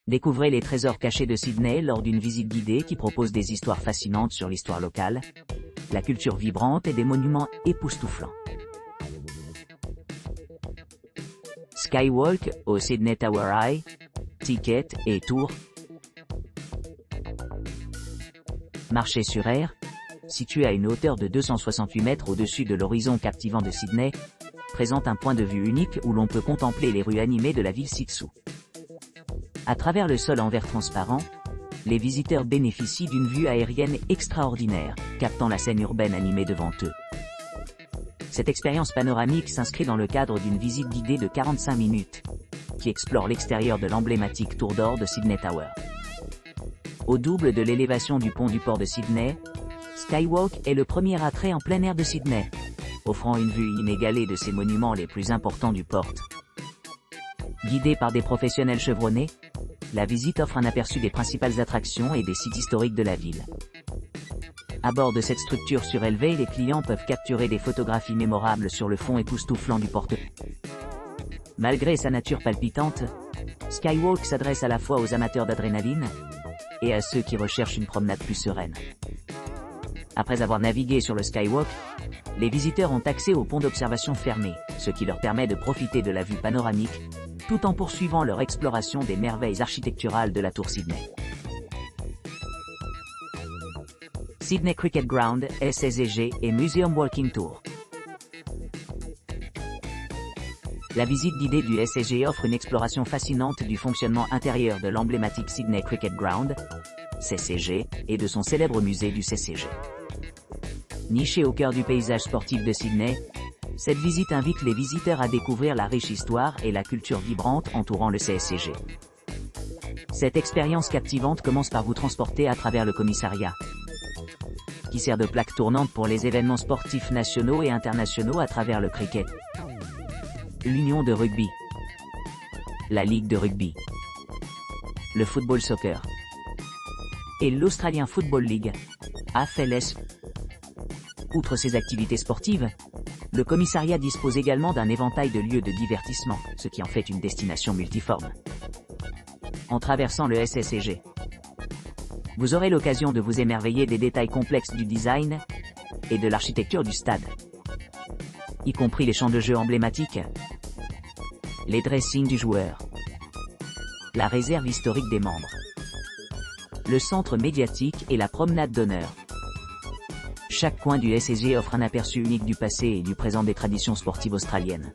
Découvrez les trésors cachés de Sydney lors d'une visite guidée qui propose des histoires fascinantes sur l'histoire locale, la culture vibrante et des monuments époustouflants. Skywalk au Sydney Tower Eye, Ticket et Tour. Marché sur air, situé à une hauteur de 268 mètres au-dessus de l'horizon captivant de Sydney, présente un point de vue unique où l'on peut contempler les rues animées de la ville ci-dessous. À travers le sol en verre transparent, les visiteurs bénéficient d'une vue aérienne extraordinaire, captant la scène urbaine animée devant eux. Cette expérience panoramique s'inscrit dans le cadre d'une visite guidée de 45 minutes, qui explore l'extérieur de l'emblématique tour d'or de Sydney Tower. Au double de l'élévation du pont du port de Sydney, Skywalk est le premier attrait en plein air de Sydney, offrant une vue inégalée de ses monuments les plus importants du port. Guidée par des professionnels chevronnés, la visite offre un aperçu des principales attractions et des sites historiques de la ville. À bord de cette structure surélevée, les clients peuvent capturer des photographies mémorables sur le fond époustouflant du port. Malgré sa nature palpitante, Skywalk s'adresse à la fois aux amateurs d'adrénaline et à ceux qui recherchent une promenade plus sereine. Après avoir navigué sur le Skywalk, les visiteurs ont accès au pont d'observation fermé, ce qui leur permet de profiter de la vue panoramique, tout en poursuivant leur exploration des merveilles architecturales de la tour Sydney. Sydney Cricket Ground, SSG et Museum Walking Tour. La visite guidée du SSG offre une exploration fascinante du fonctionnement intérieur de l'emblématique Sydney Cricket Ground, CCG, et de son célèbre musée du CCG. Nichée au cœur du paysage sportif de Sydney, cette visite invite les visiteurs à découvrir la riche histoire et la culture vibrante entourant le CSCG. Cette expérience captivante commence par vous transporter à travers le commissariat, qui sert de plaque tournante pour les événements sportifs nationaux et internationaux à travers le cricket, l'Union de rugby, la Ligue de rugby, le football soccer et l'Australian Football League, AFLS. Outre ces activités sportives, le commissariat dispose également d'un éventail de lieux de divertissement, ce qui en fait une destination multiforme. En traversant le SSCG, vous aurez l'occasion de vous émerveiller des détails complexes du design et de l'architecture du stade, y compris les champs de jeu emblématiques, les dressings du joueur, la réserve historique des membres, le centre médiatique et la promenade d'honneur. Chaque coin du SSG offre un aperçu unique du passé et du présent des traditions sportives australiennes.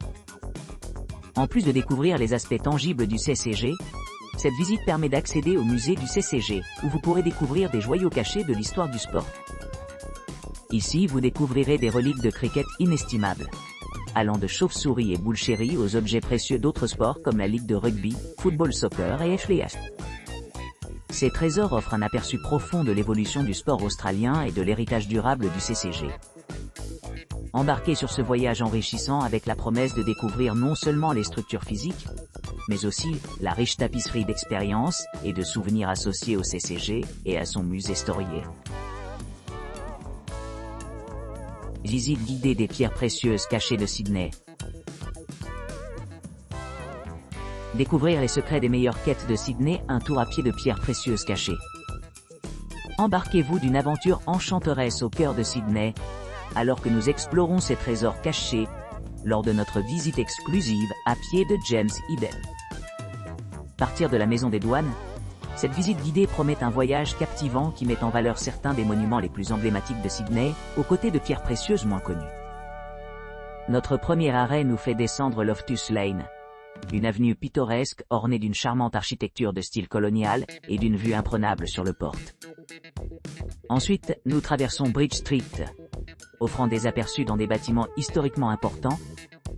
En plus de découvrir les aspects tangibles du CCG, cette visite permet d'accéder au musée du CCG, où vous pourrez découvrir des joyaux cachés de l'histoire du sport. Ici, vous découvrirez des reliques de cricket inestimables, allant de chauves-souris et boules chéries aux objets précieux d'autres sports comme la Ligue de rugby, football soccer et FLH. Ces trésors offrent un aperçu profond de l'évolution du sport australien et de l'héritage durable du CCG. Embarquez sur ce voyage enrichissant avec la promesse de découvrir non seulement les structures physiques, mais aussi la riche tapisserie d'expériences et de souvenirs associés au CCG et à son musée storié. Visite guidée des pierres précieuses cachées de Sydney. Découvrir les secrets des meilleures quêtes de Sydney, un tour à pied de pierres précieuses cachées. Embarquez-vous d'une aventure enchanteresse au cœur de Sydney, alors que nous explorons ces trésors cachés, lors de notre visite exclusive à pied de James Eden. Partir de la maison des douanes, cette visite guidée promet un voyage captivant qui met en valeur certains des monuments les plus emblématiques de Sydney, aux côtés de pierres précieuses moins connues. Notre premier arrêt nous fait descendre Loftus Lane, une avenue pittoresque ornée d'une charmante architecture de style colonial et d'une vue imprenable sur le port. Ensuite, nous traversons Bridge Street, offrant des aperçus dans des bâtiments historiquement importants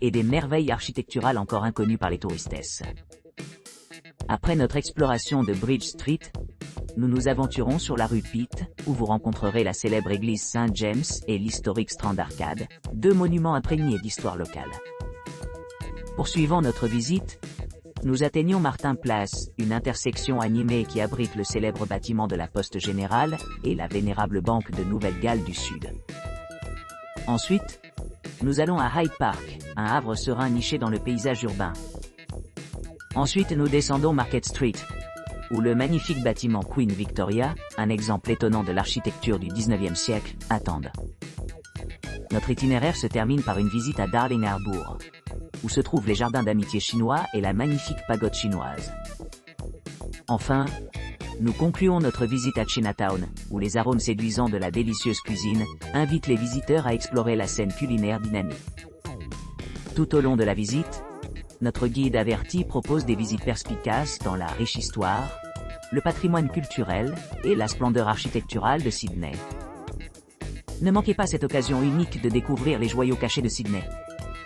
et des merveilles architecturales encore inconnues par les touristes. Après notre exploration de Bridge Street, nous nous aventurons sur la rue Pitt, où vous rencontrerez la célèbre église Saint-James et l'historique Strand Arcade, deux monuments imprégnés d'histoire locale. Poursuivant notre visite, nous atteignons Martin Place, une intersection animée qui abrite le célèbre bâtiment de la Poste Générale et la vénérable Banque de Nouvelle-Galles du Sud. Ensuite, nous allons à Hyde Park, un havre serein niché dans le paysage urbain. Ensuite nous descendons Market Street, ou le magnifique bâtiment Queen Victoria, un exemple étonnant de l'architecture du 19e siècle, attendent. Notre itinéraire se termine par une visite à Darling Harbour, où se trouvent les jardins d'amitié chinois et la magnifique pagode chinoise. Enfin, nous concluons notre visite à Chinatown, où les arômes séduisants de la délicieuse cuisine invitent les visiteurs à explorer la scène culinaire dynamique. Tout au long de la visite, notre guide averti propose des visites perspicaces dans la riche histoire, le patrimoine culturel et la splendeur architecturale de Sydney. Ne manquez pas cette occasion unique de découvrir les joyaux cachés de Sydney.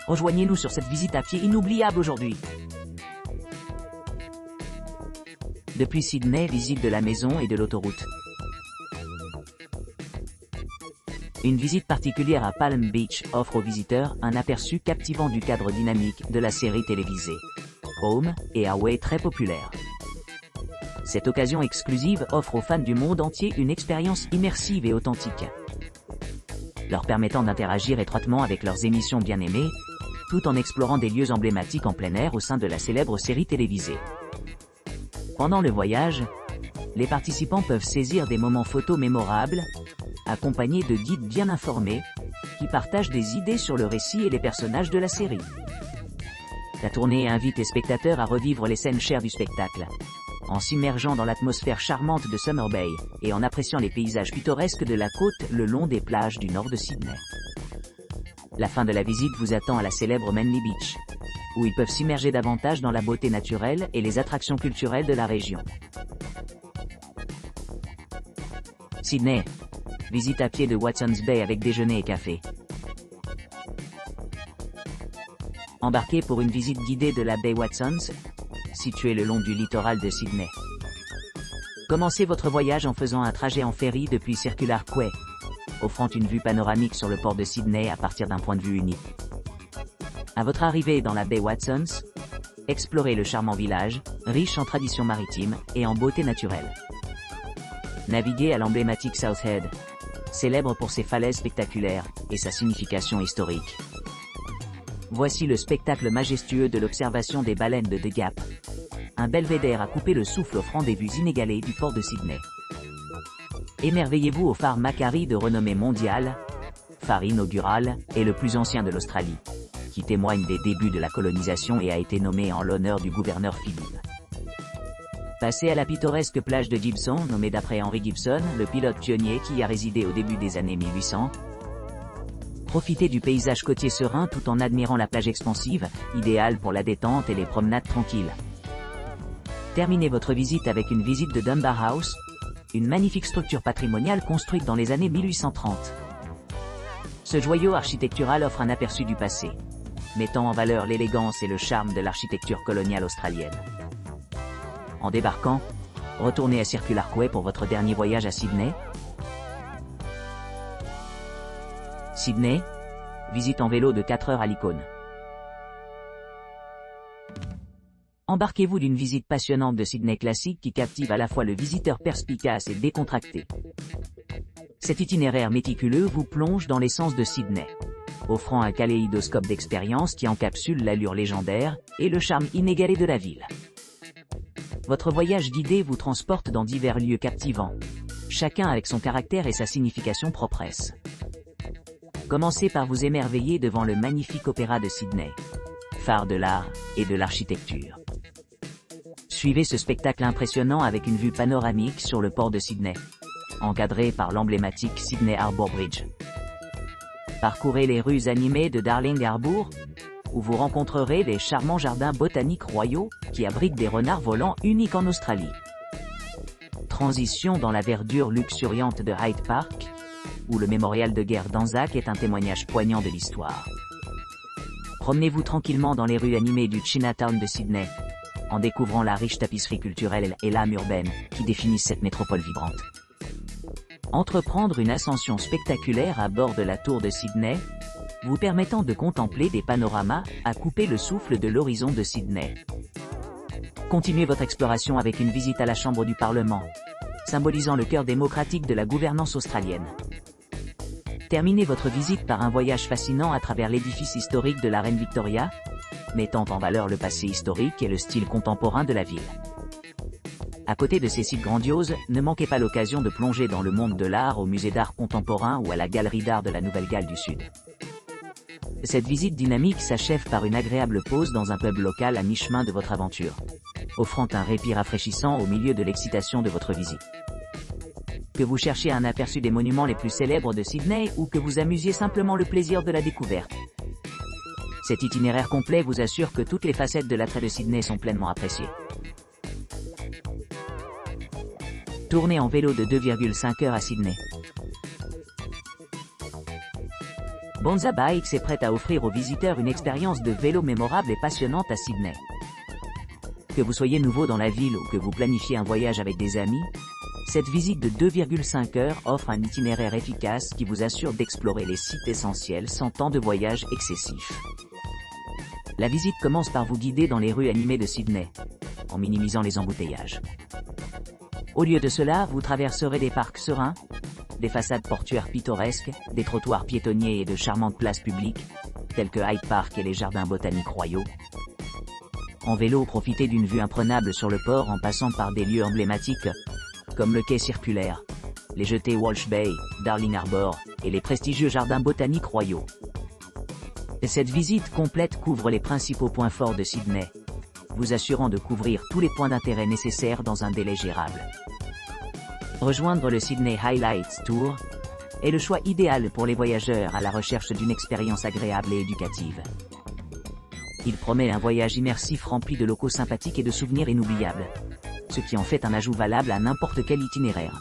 Rejoignez-nous sur cette visite à pied inoubliable aujourd'hui. Depuis Sydney, visite de la maison et de l'autoroute. Une visite particulière à Palm Beach offre aux visiteurs un aperçu captivant du cadre dynamique de la série télévisée Home et Away très populaire. Cette occasion exclusive offre aux fans du monde entier une expérience immersive et authentique, leur permettant d'interagir étroitement avec leurs émissions bien-aimées, tout en explorant des lieux emblématiques en plein air au sein de la célèbre série télévisée. Pendant le voyage, les participants peuvent saisir des moments photos mémorables, accompagnés de guides bien informés, qui partagent des idées sur le récit et les personnages de la série. La tournée invite les spectateurs à revivre les scènes chères du spectacle, en s'immergeant dans l'atmosphère charmante de Summer Bay, et en appréciant les paysages pittoresques de la côte le long des plages du nord de Sydney. La fin de la visite vous attend à la célèbre Manly Beach, où ils peuvent s'immerger davantage dans la beauté naturelle et les attractions culturelles de la région. Sydney. Visite à pied de Watson's Bay avec déjeuner et café. Embarquez pour une visite guidée de la baie Watson's, située le long du littoral de Sydney. Commencez votre voyage en faisant un trajet en ferry depuis Circular Quay, offrant une vue panoramique sur le port de Sydney à partir d'un point de vue unique. À votre arrivée dans la baie Watson's, explorez le charmant village, riche en traditions maritimes et en beauté naturelle. Naviguez à l'emblématique South Head, célèbre pour ses falaises spectaculaires et sa signification historique. Voici le spectacle majestueux de l'observation des baleines de The Gap, un belvédère à couper le souffle offrant des vues inégalées du port de Sydney. Émerveillez-vous au phare Macquarie de renommée mondiale, phare inaugural et le plus ancien de l'Australie, qui témoigne des débuts de la colonisation et a été nommé en l'honneur du gouverneur Philippe. Passez à la pittoresque plage de Gibson, nommée d'après Henry Gibson, le pilote pionnier qui y a résidé au début des années 1800. Profitez du paysage côtier serein tout en admirant la plage expansive, idéale pour la détente et les promenades tranquilles. Terminez votre visite avec une visite de Dunbar House, une magnifique structure patrimoniale construite dans les années 1830. Ce joyau architectural offre un aperçu du passé, mettant en valeur l'élégance et le charme de l'architecture coloniale australienne. En débarquant, retournez à Circular Quay pour votre dernier voyage à Sydney. Sydney, visite en vélo de 4 heures à l'icône. Embarquez-vous d'une visite passionnante de Sydney classique qui captive à la fois le visiteur perspicace et décontracté. Cet itinéraire méticuleux vous plonge dans l'essence de Sydney, offrant un kaléidoscope d'expériences qui encapsule l'allure légendaire et le charme inégalé de la ville. Votre voyage guidé vous transporte dans divers lieux captivants, chacun avec son caractère et sa signification propresse. Commencez par vous émerveiller devant le magnifique opéra de Sydney, phare de l'art et de l'architecture. Suivez ce spectacle impressionnant avec une vue panoramique sur le port de Sydney, encadré par l'emblématique Sydney Harbour Bridge. Parcourez les rues animées de Darling Harbour, où vous rencontrerez les charmants jardins botaniques royaux qui abritent des renards volants uniques en Australie. Transition dans la verdure luxuriante de Hyde Park, où le mémorial de guerre d'Anzac est un témoignage poignant de l'histoire. Promenez-vous tranquillement dans les rues animées du Chinatown de Sydney, en découvrant la riche tapisserie culturelle et l'âme urbaine qui définissent cette métropole vibrante. Entreprendre une ascension spectaculaire à bord de la tour de Sydney, vous permettant de contempler des panoramas à couper le souffle de l'horizon de Sydney. Continuez votre exploration avec une visite à la Chambre du Parlement, symbolisant le cœur démocratique de la gouvernance australienne. Terminez votre visite par un voyage fascinant à travers l'édifice historique de la Reine Victoria, mettant en valeur le passé historique et le style contemporain de la ville. À côté de ces sites grandioses, ne manquez pas l'occasion de plonger dans le monde de l'art au musée d'art contemporain ou à la galerie d'art de la Nouvelle-Galles du Sud. Cette visite dynamique s'achève par une agréable pause dans un pub local à mi-chemin de votre aventure, offrant un répit rafraîchissant au milieu de l'excitation de votre visite. Que vous cherchiez un aperçu des monuments les plus célèbres de Sydney ou que vous amusiez simplement le plaisir de la découverte, cet itinéraire complet vous assure que toutes les facettes de l'attrait de Sydney sont pleinement appréciées. Tournée en vélo de 2,5 heures à Sydney. Bonza Bikes est prête à offrir aux visiteurs une expérience de vélo mémorable et passionnante à Sydney. Que vous soyez nouveau dans la ville ou que vous planifiez un voyage avec des amis, cette visite de 2,5 heures offre un itinéraire efficace qui vous assure d'explorer les sites essentiels sans temps de voyage excessif. La visite commence par vous guider dans les rues animées de Sydney, en minimisant les embouteillages. Au lieu de cela, vous traverserez des parcs sereins, des façades portuaires pittoresques, des trottoirs piétonniers et de charmantes places publiques, telles que Hyde Park et les jardins botaniques royaux. En vélo, profitez d'une vue imprenable sur le port en passant par des lieux emblématiques, comme le quai circulaire, les jetées Walsh Bay, Darling Harbour, et les prestigieux jardins botaniques royaux. Cette visite complète couvre les principaux points forts de Sydney, vous assurant de couvrir tous les points d'intérêt nécessaires dans un délai gérable. Rejoindre le Sydney Highlights Tour est le choix idéal pour les voyageurs à la recherche d'une expérience agréable et éducative. Il promet un voyage immersif rempli de locaux sympathiques et de souvenirs inoubliables, ce qui en fait un ajout valable à n'importe quel itinéraire.